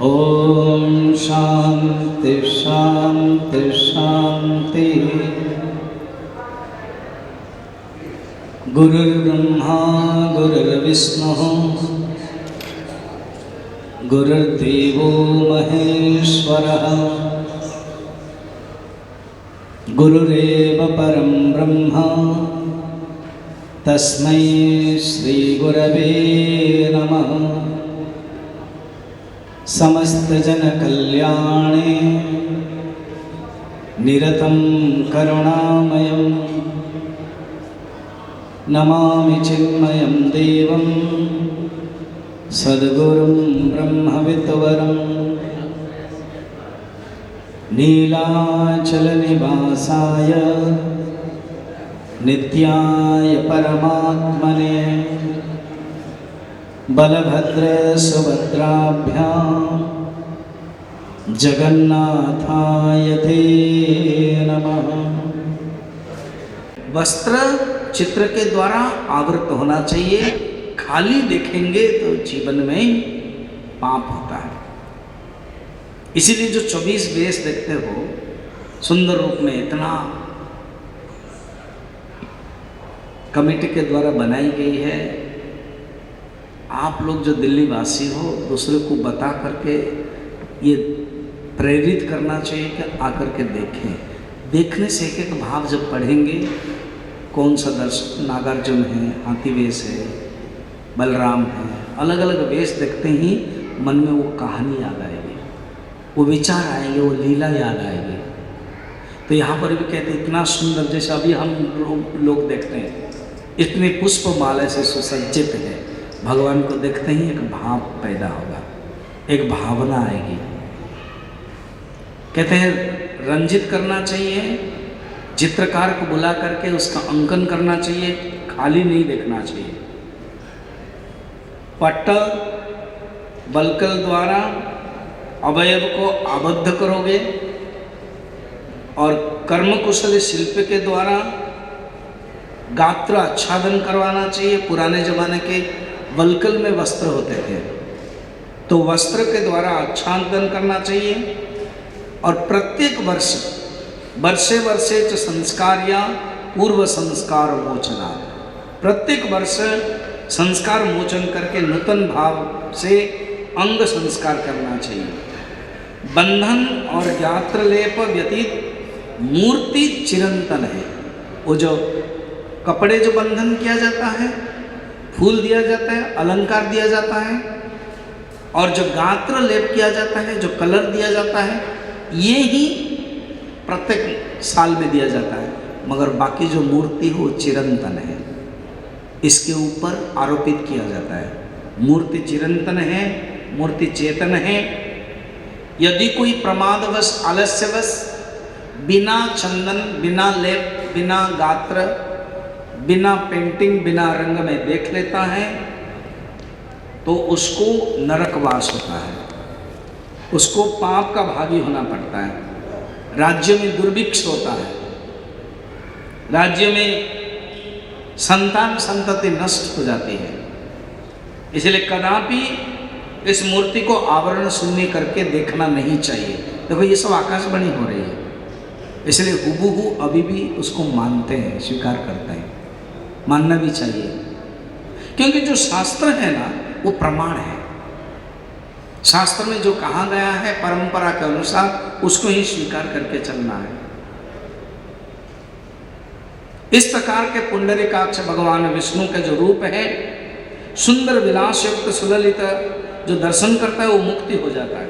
ओम शांति शांति शांति। गुरुर्ब्रह्मा गुरुर्विष्णु गुरुर्देवो महेश्वरः गुरुरेव परं ब्रह्म तस्मै श्री गुरवे नमः। समस्त जन कल्याणे निरतं करुणामयं नमामि चिन्मयं देवं सद्गुरुं ब्रह्मविद्वरं नीलाचलनिवासाय नित्याय परमात्मने बलभद्र सुभद्राभ्यां जगन्नाथाय ते नमः। वस्त्र चित्र के द्वारा आवृत होना चाहिए। खाली देखेंगे तो जीवन में पाप होता है। इसीलिए जो 24 वेश देखते हो सुंदर रूप में, इतना कमेटी के द्वारा बनाई गई है। आप लोग जो दिल्ली वासी हो, दूसरे को बता करके ये प्रेरित करना चाहिए कि आकर के देखें। देखने से एक एक भाव जब पढ़ेंगे, कौन सा दर्शन, नागार्जुन है, हाथी वेश है, बलराम है, अलग अलग वेश देखते ही मन में वो कहानी याद आएगी, वो विचार आएंगे, वो लीला याद आएगी। तो यहाँ पर भी कहते इतना सुंदर, जैसे अभी हम लोग देखते हैं इतने पुष्प माला से सुसज्जित है, भगवान को देखते ही एक भाव पैदा होगा, एक भावना आएगी। कहते हैं रंजित करना चाहिए, चित्रकार को बुला करके उसका अंकन करना चाहिए, खाली नहीं देखना चाहिए। पट्ट बलकल द्वारा अवयव को आबद्ध करोगे और कर्मकुशल शिल्प के द्वारा गात्र आच्छादन करवाना चाहिए। पुराने जमाने के वल्कल में वस्त्र होते थे, तो वस्त्र के द्वारा आच्छादन करना चाहिए। और प्रत्येक वर्ष वर्षे वर्षे च संस्कार या पूर्व संस्कार मोचना, प्रत्येक वर्ष संस्कार मोचन करके नूतन भाव से अंग संस्कार करना चाहिए। बंधन और गात्र लेप व्यतीत मूर्ति चिरंतन है। वो जो कपड़े जो बंधन किया जाता है, फूल दिया जाता है, अलंकार दिया जाता है, और जो गात्र लेप किया जाता है, जो कलर दिया जाता है, ये ही प्रत्येक साल में दिया जाता है। मगर बाकी जो मूर्ति हो चिरंतन है, इसके ऊपर आरोपित किया जाता है। मूर्ति चिरंतन है, मूर्ति चेतन है। यदि कोई प्रमादवश आलस्यवश बिना चंदन, बिना लेप, बिना गात्र, बिना पेंटिंग, बिना रंग में देख लेता है तो उसको नरकवास होता है, उसको पाप का भागी होना पड़ता है। राज्य में दुर्भिक्ष होता है, राज्य में संतान संतति नष्ट हो जाती है। इसलिए कदापि इस मूर्ति को आवरण शून्य करके देखना नहीं चाहिए। देखो ये सब आकाशवाणी हो रही है, इसलिए हुबहू अभी भी उसको मानते हैं, स्वीकार करते हैं, मानना भी चाहिए। क्योंकि जो शास्त्र है ना, वो प्रमाण है। शास्त्र में जो कहा गया है परंपरा के अनुसार, उसको ही स्वीकार करके चलना है। इस प्रकार के पुंडरीकाक्ष भगवान विष्णु के जो रूप है, सुंदर विलास युक्त सुललित, जो दर्शन करता है वो मुक्ति हो जाता है।